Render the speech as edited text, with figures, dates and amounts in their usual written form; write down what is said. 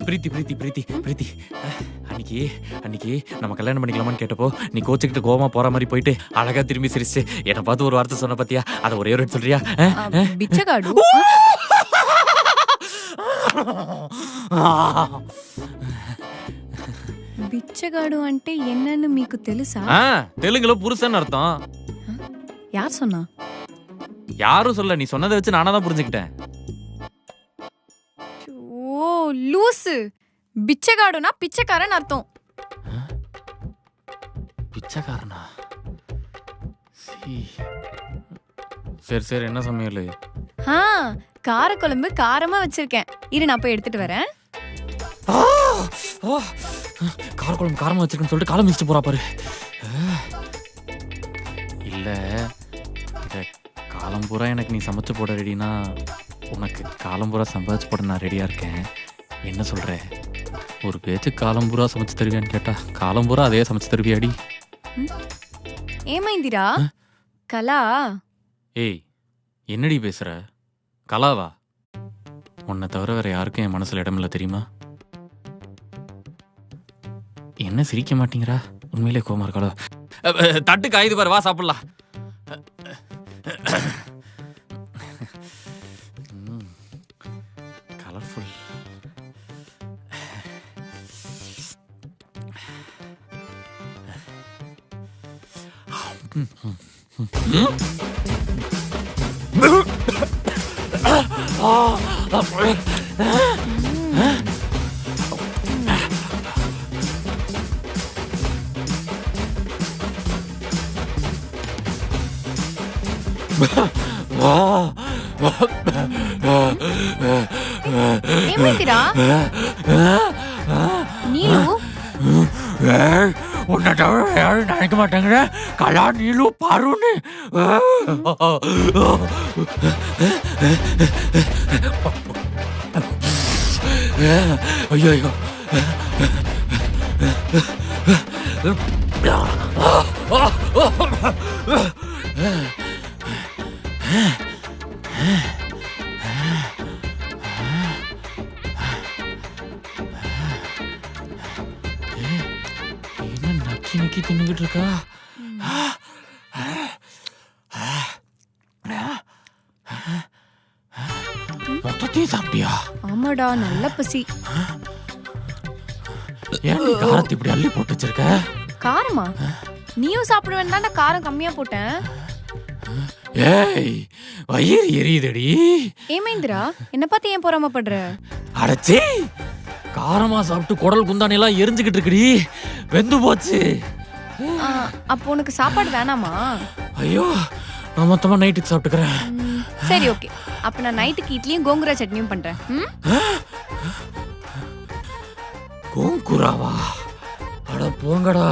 பிரீத்தி பிரீத்தி பிரீத்தி பிரீத்தி அன்னைக்கு அன்னைக்கு நம்ம கல்யாணம் பண்ணிக்கலாமான்னு கேட்டப்போ நீ கோச்சுக்கிட்டு கோவமா போற மாதிரி போயிட்டு அழகா திரும்பி சிரிச்சு என்னை பார்த்து ஒரு வார்த்தை சொன்ன பாத்தியா? அதை ஒரே ஒரு சொல்றியா? பிச்சைக்காடு బిచ్చగాడు అంటే ఎన్నను మీకు తెలుసా? தெலுங்குல புருஷன் அர்த்தம். யார் சொன்னா? யாரும் சொல்ல, நீ சொன்னதை வச்சு நானா தான் புரிஞ்சுக்கிட்டேன். ஓ லூசு, பிச்சைக்காடுனா பிச்சைக்காரன் அர்த்தம். பிச்சைக்காரனா? சரி சரி, என்ன சமையல்? காரக்குழம்பு காரமா வச்சிருக்கேன், இரு நான் போய் எடுத்துட்டு வரேன். காரக்குழம்பு காரமா வச்சிருக்கேன்னு சொல்லிட்டு காலம் மிதிச்சு போறா பாரு. இல்ல இந்த காலம்பூரா எனக்கு நீ சமைச்சு போட ரெடினா உனக்கு காலம்பூரா சம்பாதிச்சு போட நான் ரெடியா இருக்கேன். என்ன சொல்ற? ஒரு பேச்சு காலம்பூரா சமைச்சு தருவியான்னு கேட்டா காலம்பூரா அதே சமைச்சு தருவியாடி? ஏமைந்திரா கலா? ஏய் என்னடி பேசுற? கலாவா? உன்னை தவிர வேற யாருக்கும் என் மனசுல இடம் இல்லை தெரியுமா? என்ன சிரிக்க மாட்டீங்கறா? உண்மையிலே கோமா இருக்காளோ? தட்டு காயுது பாரு, வா சாப்பிடலாம். கலர்ஃபுல். ஏமைந்திரா நீலு உன்னை தவிர யாரும் நினைக்க மாட்டாங்க. கலா நீலு பாருன்னு. ஐயோ என்ன நக்கி நக்கி தின்னுகிட்டு இருக்கா? மொத்தத்தையும் சாப்பிட்டியா? ஆமாடா, நல்ல பசி. ஏன் நீ காரத்தை இப்படி அள்ளி போட்டு வச்சிருக்க? காரமா? நீயும் சாப்பிடுவேன் தான்டா காரம் கம்மியா போட்டேன். ஏய் வயிறு எரியுதடி. ஏமைந்திரா என்ன பார்த்து ஏன் பொறாமப்படுற? அடச்சே, காரமா சாப்பிட்டு குடல் குந்தானி எல்லாம் எரிஞ்சுக்கிட்டு இருக்குடி, வெந்து போச்சு. அப்போ உனக்கு சாப்பாடு வேணாமா? ஐயோ, நான் மொத்தமா நைட்டுக்கு சாப்பிட்டுக்கிறேன். சரி ஓகே, அப்ப நான் நைட்டுக்கு இட்லியும் கோங்குரா சட்னியும் பண்றேன். கோங்குராவா? அட போங்கடா.